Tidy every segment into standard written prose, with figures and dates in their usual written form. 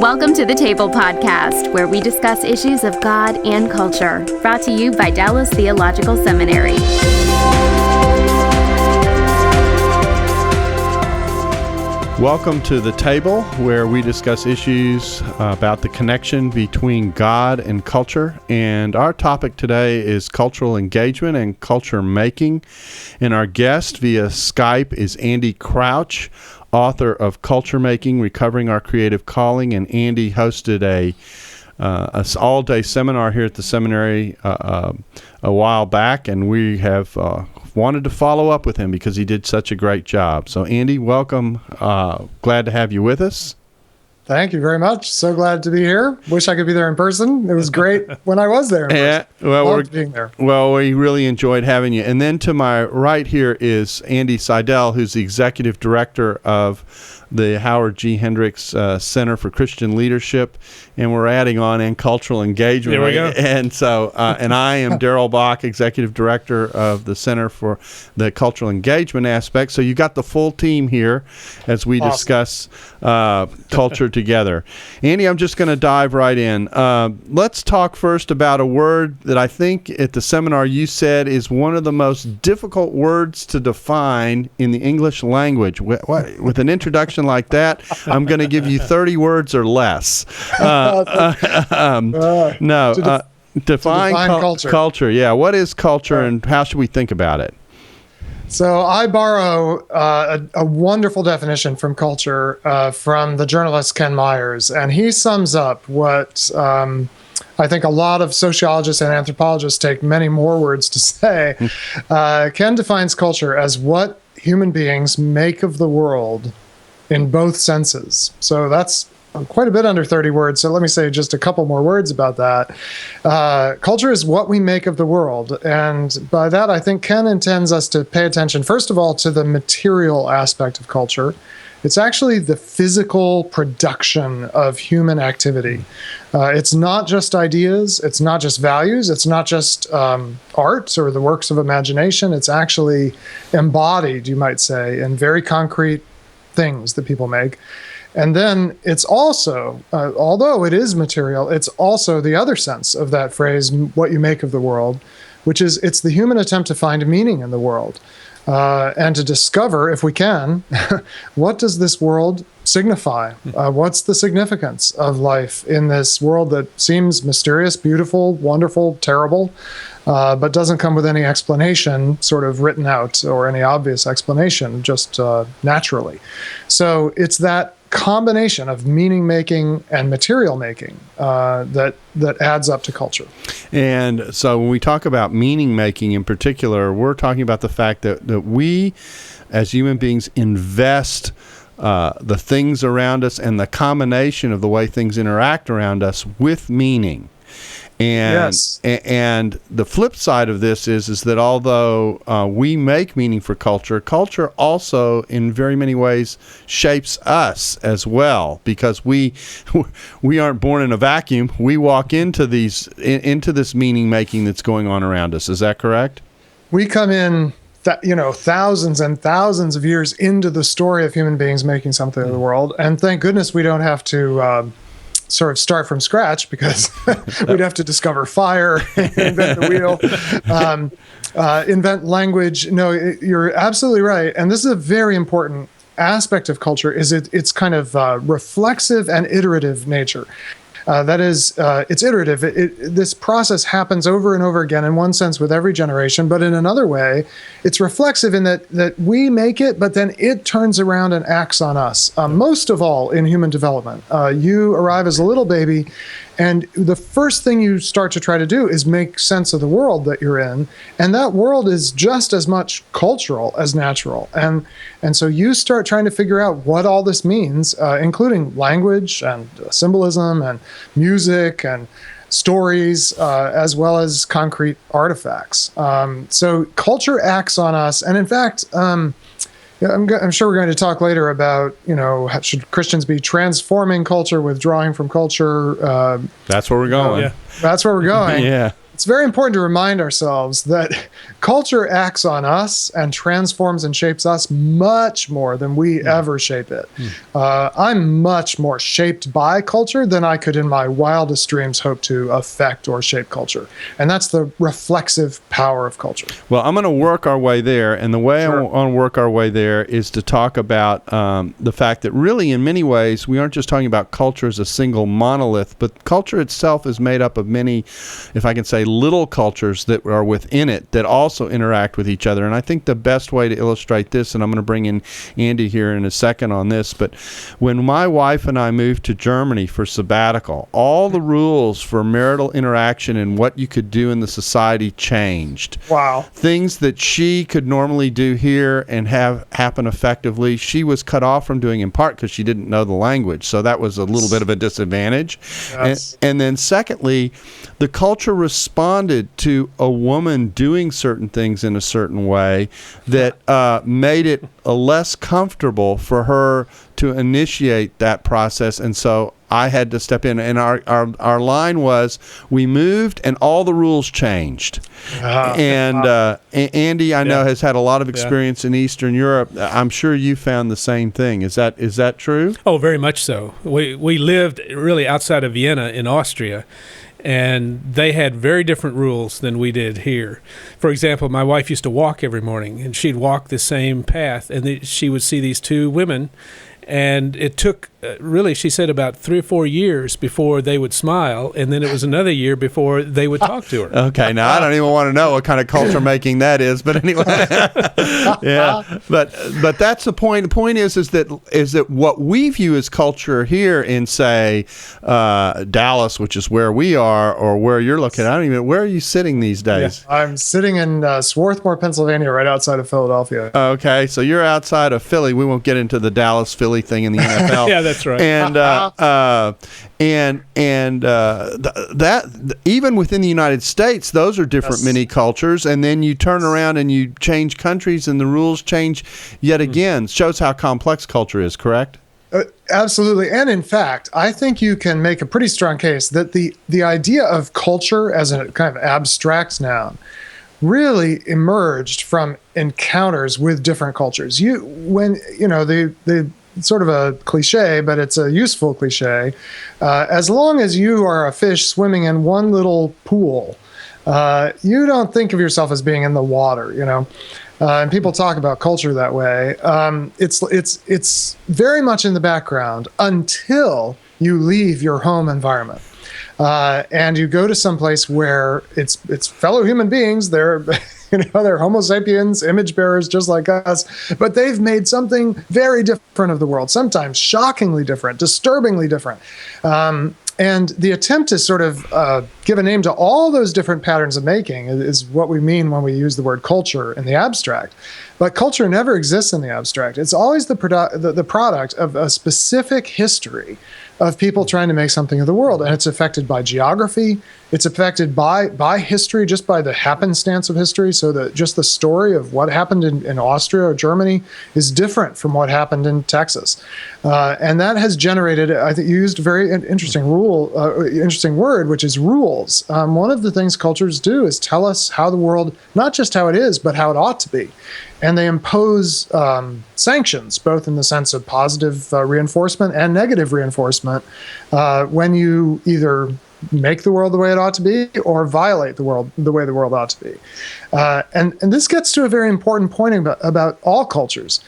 Welcome to the Table Podcast, where we discuss issues of God and culture, brought to you by Dallas Theological Seminary. Welcome to the Table, where we discuss issues about the connection between God and culture. And our topic today is cultural engagement and culture making. And our guest via Skype is Andy Crouch, author of Culture Making, Recovering Our Creative Calling. And Andy hosted a all-day seminar here at the seminary a while back, and we have wanted to follow up with him because he did such a great job. So Andy, welcome. Glad to have you with us. Thank you very much. So glad to be here. Wish I could be there in person. It was great when I was there. Loved being there. Well, we really enjoyed having you. And then to my right here is Andy Seidel, who's the executive director of the Howard G. Hendricks Center for Christian Leadership, and we're adding on and cultural engagement. There we go. And so, and I am Darrell Bock, executive director of the Center for the Cultural Engagement aspect. So you got the full team here as we discuss culture together. Andy, I'm just going to dive right in. Let's talk first about a word that I think at the seminar you said is one of the most difficult words to define in the English language. With an introduction like that, I'm going to give you 30 words or less. Define culture. Yeah, what is culture and how should we think about it? So I borrow a wonderful definition from culture from the journalist Ken Myers, and he sums up what I think a lot of sociologists and anthropologists take many more words to say. Ken defines culture as what human beings make of the world in both senses. So that's quite a bit under 30 words. So let me say just a couple more words about that. Culture is what we make of the world. And by that, I think Ken intends us to pay attention, first of all, to the material aspect of culture. It's actually the physical production of human activity. It's not just ideas. It's not just values. It's not just art or the works of imagination. It's actually embodied, you might say, in very concrete things that people make. And then it's also, although it is material, it's also the other sense of that phrase, what you make of the world, which is it's the human attempt to find meaning in the world and to discover, if we can, what does this world signify? What's the significance of life in this world that seems mysterious, beautiful, wonderful, terrible, but doesn't come with any explanation sort of written out or any obvious explanation, just naturally. So it's that combination of meaning making and material making that adds up to culture. And so when we talk about meaning making in particular, we're talking about the fact that we as human beings invest the things around us and the combination of the way things interact around us with meaning. And yes. And the flip side of this is that although we make meaning for culture, culture also in very many ways shapes us as well, because we aren't born in a vacuum. We walk into this meaning making that's going on around us. Is that correct? We come in thousands and thousands of years into the story of human beings making something of the world, and thank goodness we don't have to sort of start from scratch, because we'd have to discover fire, invent the wheel, invent language. No, you're absolutely right. And this is a very important aspect of culture, is it's kind of reflexive and iterative nature. That is, it's iterative. This process happens over and over again in one sense with every generation, but in another way, it's reflexive in that we make it, but then it turns around and acts on us. Most of all in human development. You arrive as a little baby, and the first thing you start to try to do is make sense of the world that you're in, and that world is just as much cultural as natural. And so you start trying to figure out what all this means, including language and symbolism and music and stories, as well as concrete artifacts. So culture acts on us, and in fact, I'm sure we're going to talk later about, should Christians be transforming culture, withdrawing from culture? That's where we're going. That's where we're going. Yeah. it's very important to remind ourselves that culture acts on us and transforms and shapes us much more than we ever shape it. I'm much more shaped by culture than I could in my wildest dreams hope to affect or shape culture. And that's the reflexive power of culture. Well, I'm going to work our way there. And the way I want to work our way there is to talk about the fact that really in many ways we aren't just talking about culture as a single monolith, but culture itself is made up of many, if I can say, little cultures that are within it that also interact with each other. And I think the best way to illustrate this, and I'm going to bring in Andy here in a second on this, but when my wife and I moved to Germany for sabbatical, all the rules for marital interaction and what you could do in the society changed. Wow. Things that she could normally do here and have happen effectively, she was cut off from doing in part because she didn't know the language. So that was a little bit of a disadvantage. Yes. And then secondly, the culture responded to a woman doing certain things in a certain way that made it less comfortable for her to initiate that process. And so I had to step in, and our line was, we moved and all the rules changed. And Andy, I know, has had a lot of experience in Eastern Europe. I'm sure you found the same thing. Is that true? Oh, very much so. We lived really outside of Vienna in Austria, and they had very different rules than we did here. For example, my wife used to walk every morning, and she'd walk the same path, and she would see these two women, and it took, really, she said, about 3 or 4 years before they would smile, and then it was another year before they would talk to her. Okay, now I don't even want to know what kind of culture making that is, but anyway, yeah. But that's the point. The point is that what we view as culture here in, say, Dallas, which is where we are, or where you're looking. I don't even. Where are you sitting these days? Yeah, I'm sitting in Swarthmore, Pennsylvania, right outside of Philadelphia. Okay, so you're outside of Philly. We won't get into the Dallas-Philly thing in the NFL. Yeah, that's right. And that even within the United States, those are different mini cultures. And then you turn around and you change countries, and the rules change yet again. Shows how complex culture is. Correct? Absolutely. And in fact, I think you can make a pretty strong case that the idea of culture as a kind of abstract noun really emerged from encounters with different cultures. The sort of a cliche, but it's a useful cliche. As long as you are a fish swimming in one little pool, you don't think of yourself as being in the water, and people talk about culture that way. It's very much in the background until you leave your home environment. And you go to some place where it's fellow human beings. They're Homo sapiens, image bearers just like us, but they've made something very different of the world, sometimes shockingly different, disturbingly different. And the attempt to sort of give a name to all those different patterns of making is what we mean when we use the word culture in the abstract. But culture never exists in the abstract. It's always the product of a specific history of people trying to make something of the world. And it's affected by geography. It's affected by history, just by the happenstance of history. So that just the story of what happened in Austria or Germany is different from what happened in Texas. And that has generated, I think you used a very interesting word, which is rules. One of the things cultures do is tell us how the world, not just how it is, but how it ought to be. And they impose sanctions, both in the sense of positive reinforcement and negative reinforcement, when you either make the world the way it ought to be or violate the world the way the world ought to be. And this gets to a very important point about all cultures.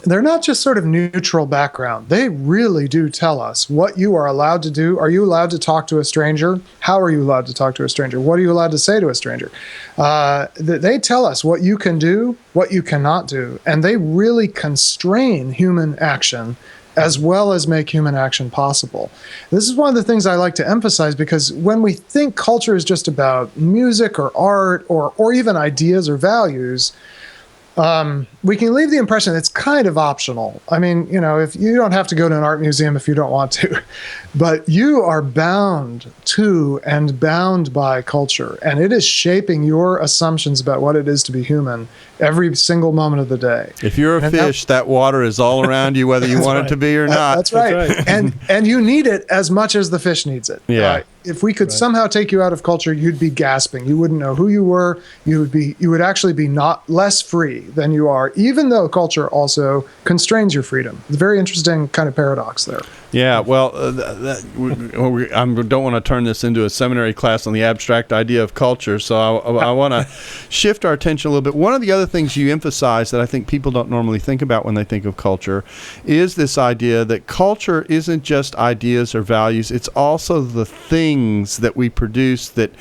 They're not just sort of neutral background. They really do tell us what you are allowed to do. Are you allowed to talk to a stranger? How are you allowed to talk to a stranger? What are you allowed to say to a stranger? They tell us what you can do, what you cannot do, and they really constrain human action as well as make human action possible. This is one of the things I like to emphasize, because when we think culture is just about music or art or even ideas or values, we can leave the impression that it's kind of optional. I mean, if you don't have to go to an art museum if you don't want to, but you are bound to and bound by culture, and it is shaping your assumptions about what it is to be human every single moment of the day. If you're a fish, that water is all around you, whether you want it to be or not. That's right. And you need it as much as the fish needs it. Yeah. If we could somehow take you out of culture, you'd be gasping. You wouldn't know who you were. You would actually be not less free than you are, even though culture also constrains your freedom. It's a very interesting kind of paradox there. Yeah, well, I don't want to turn this into a seminary class on the abstract idea of culture, so I want to shift our attention a little bit. One of the other things you emphasize that I think people don't normally think about when they think of culture is this idea that culture isn't just ideas or values, it's also the things that we produce that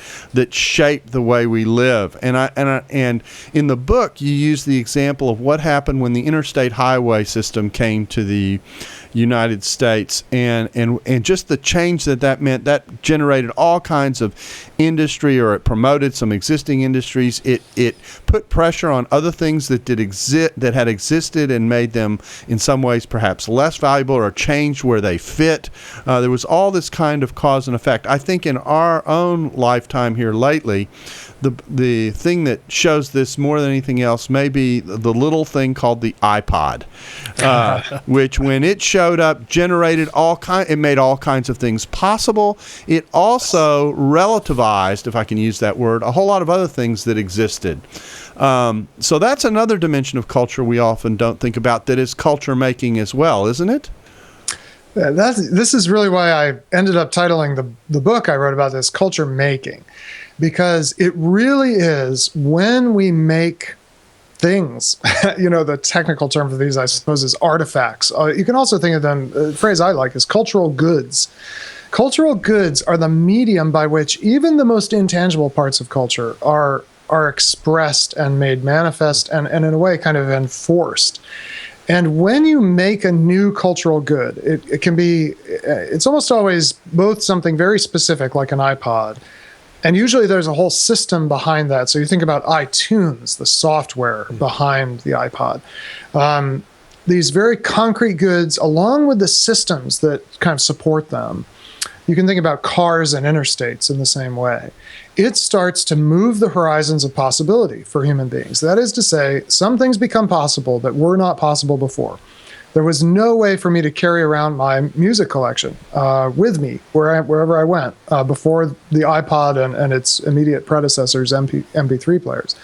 shape the way we live. And in the book, you use the example of what happened when the interstate highway system came to the United States, and just the change that meant. That generated all kinds of industry, or it promoted some existing industries. It put pressure on other things that had existed and made them in some ways perhaps less valuable, or changed where they fit. There was all this kind of cause and effect. I think in our own lifetime here lately, the thing that shows this more than anything else may be the little thing called the iPod, which when it showed up generated it made all kinds of things possible. It also relativized, if I can use that word, a whole lot of other things that existed. So that's another dimension of culture we often don't think about, that is culture making as well, isn't it? This is really why I ended up titling the book I wrote about this, Culture Making, because it really is when we make things, the technical term for these, I suppose, is artifacts. You can also think of them, the phrase I like is cultural goods. Cultural goods are the medium by which even the most intangible parts of culture are expressed and made manifest and in a way kind of enforced. And when you make a new cultural good, it can be, it's almost always both something very specific like an iPod, and usually there's a whole system behind that. So you think about iTunes, the software behind the iPod. These very concrete goods, along with the systems that kind of support them. You can think about cars and interstates in the same way. It starts to move the horizons of possibility for human beings. That is to say, some things become possible that were not possible before. There was no way for me to carry around my music collection with me wherever I went before the iPod and its immediate predecessors, MP3 players.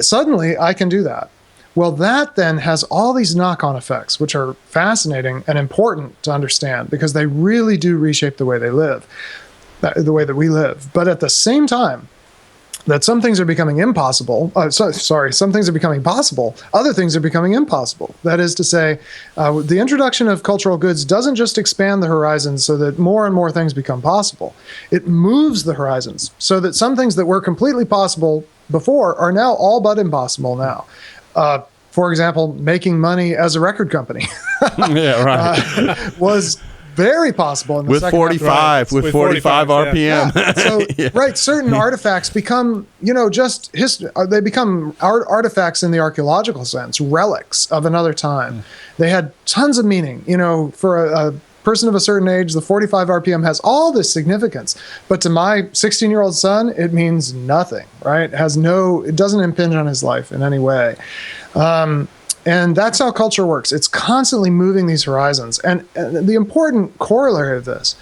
Suddenly, I can do that. Well, that then has all these knock-on effects, which are fascinating and important to understand because they really do reshape the way they live, the way that we live. But at the same time, that some things are becoming impossible. Some things are becoming possible. Other things are becoming impossible. That is to say, the introduction of cultural goods doesn't just expand the horizons so that more and more things become possible. It moves the horizons so that some things that were completely possible before are now all but impossible now. For example, making money as a record company yeah, right. was very possible in the with second 45 half. with 45 RPM. Yeah. So right, certain artifacts become, just history. They become artifacts in the archaeological sense, relics of another time. They had tons of meaning. For a person of a certain age, the 45 RPM has all this significance. But to my 16-year-old son, it means nothing. Right? It doesn't impinge on his life in any way. And that's how culture works. It's constantly moving these horizons. And the important corollary of this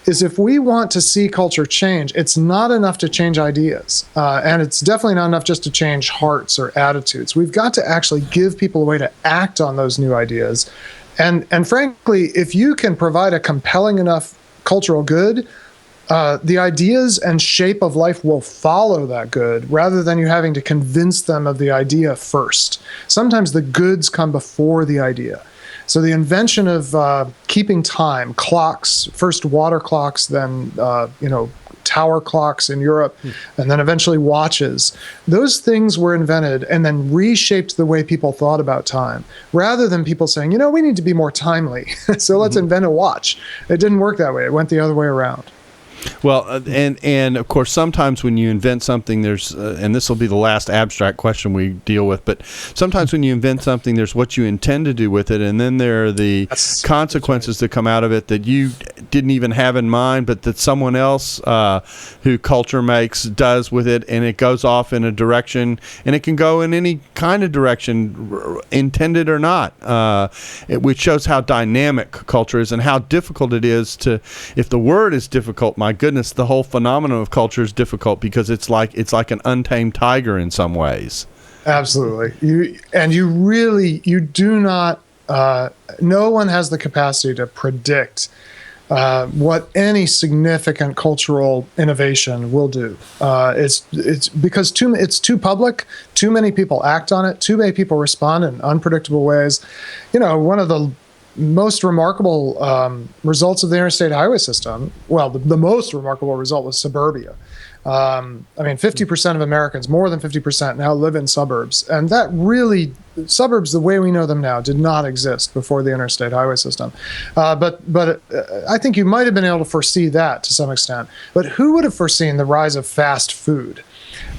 is if we want to see culture change, it's not enough to change ideas. And it's definitely not enough just to change hearts or attitudes. We've got to actually give people a way to act on those new ideas. And frankly, if you can provide a compelling enough cultural good, the ideas and shape of life will follow that good rather than you having to convince them of the idea first. Sometimes the goods come before the idea. So the invention of keeping time, clocks, first water clocks, then tower clocks in Europe, and then eventually watches. Those things were invented and then reshaped the way people thought about time, rather than people saying, we need to be more timely, so let's invent a watch. It didn't work that way. It went the other way around. Well, and of course, sometimes when you invent something, there's, and this will be the last abstract question we deal with, but sometimes when you invent something, there's what you intend to do with it, and then there are the consequences that come out of it that you didn't even have in mind, but that someone else who culture makes does with it, and it goes off in a direction, and it can go in any kind of direction, intended or not, which shows how dynamic culture is and how difficult it is to, if the word is difficult, my my goodness, the whole phenomenon of culture is difficult because it's like an untamed tiger in some ways. Absolutely. You do not, no one has the capacity to predict what any significant cultural innovation will do. It's because it's too public, too many people act on it, too many people respond in unpredictable ways. One of the most remarkable results of the interstate highway system, well, the most remarkable result was suburbia. 50% of Americans, more than 50%, now live in suburbs. And that really, suburbs, the way we know them now, did not exist before the interstate highway system. But I think you might have been able to foresee that to some extent. But who would have foreseen the rise of fast food?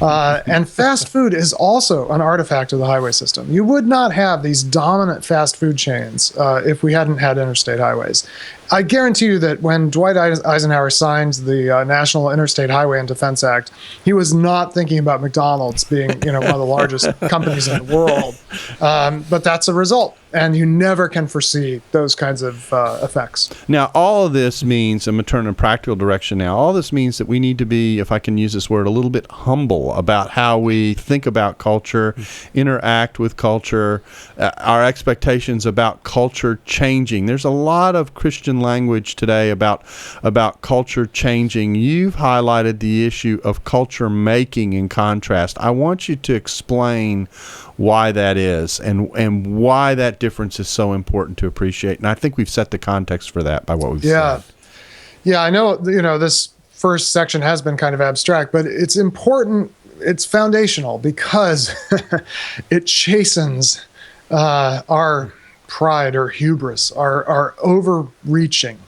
And fast food is also an artifact of the highway system. You would not have these dominant fast food chains if we hadn't had interstate highways. I guarantee you that when Dwight Eisenhower signed the National Interstate Highway and Defense Act, he was not thinking about McDonald's being, one of the largest companies in the world. But that's a result, and you never can foresee those kinds of effects. Now, all of this means, I'm going to turn in a practical direction now, all this means that we need to be, if I can use this word, a little bit humble about how we think about culture, interact with culture, our expectations about culture changing. There's a lot of Christian language today about culture changing. You've highlighted the issue of culture making in contrast. I want you to explain why that is and why that difference is so important to appreciate. And I think we've set the context for that by what we've said. Yeah, I know, this first section has been kind of abstract, but it's important, it's foundational because it chastens our pride or hubris, our overreaching.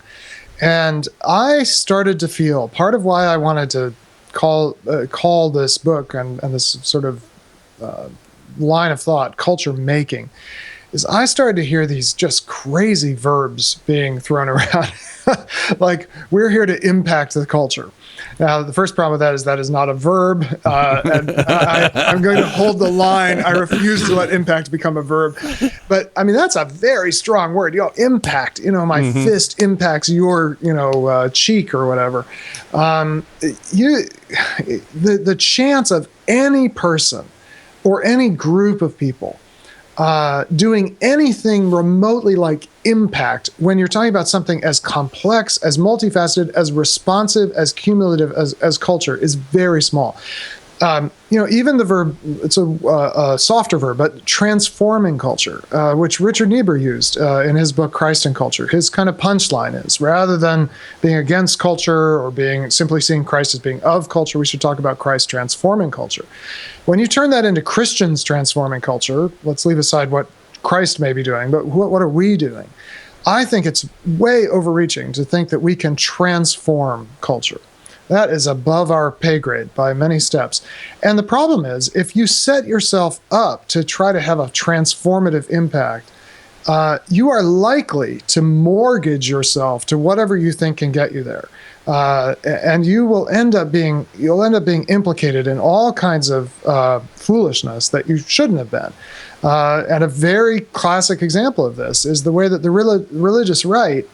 And I started to feel, part of why I wanted to call this book and this sort of line of thought, culture making, is I started to hear these just crazy verbs being thrown around. Like, we're here to impact the culture. Now, the first problem with that is not a verb, and I'm going to hold the line. I refuse to let impact become a verb. But, that's a very strong word. Impact. My fist impacts your, cheek or whatever. The chance of any person or any group of people doing anything remotely like impact when you're talking about something as complex, as multifaceted, as responsive, as cumulative as culture is very small. Even the verb, it's a softer verb, but transforming culture, which Richard Niebuhr used in his book, Christ and Culture. His kind of punchline is, rather than being against culture or simply seeing Christ as being of culture, we should talk about Christ transforming culture. When you turn that into Christians transforming culture, let's leave aside what Christ may be doing, but what are we doing? I think it's way overreaching to think that we can transform culture. That is above our pay grade by many steps. And the problem is, if you set yourself up to try to have a transformative impact, you are likely to mortgage yourself to whatever you think can get you there. And you'll end up being implicated in all kinds of foolishness that you shouldn't have been. And a very classic example of this is the way that the religious right,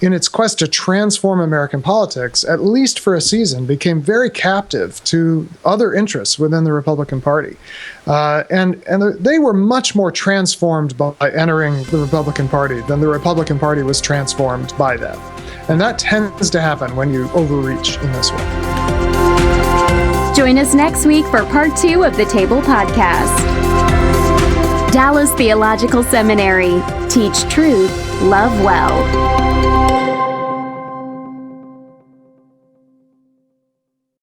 in its quest to transform American politics, at least for a season, became very captive to other interests within the Republican Party. And they were much more transformed by entering the Republican Party than the Republican Party was transformed by them. And that tends to happen when you overreach in this way. Join us next week for part 2 of the Table Podcast. Dallas Theological Seminary. Teach truth, love well.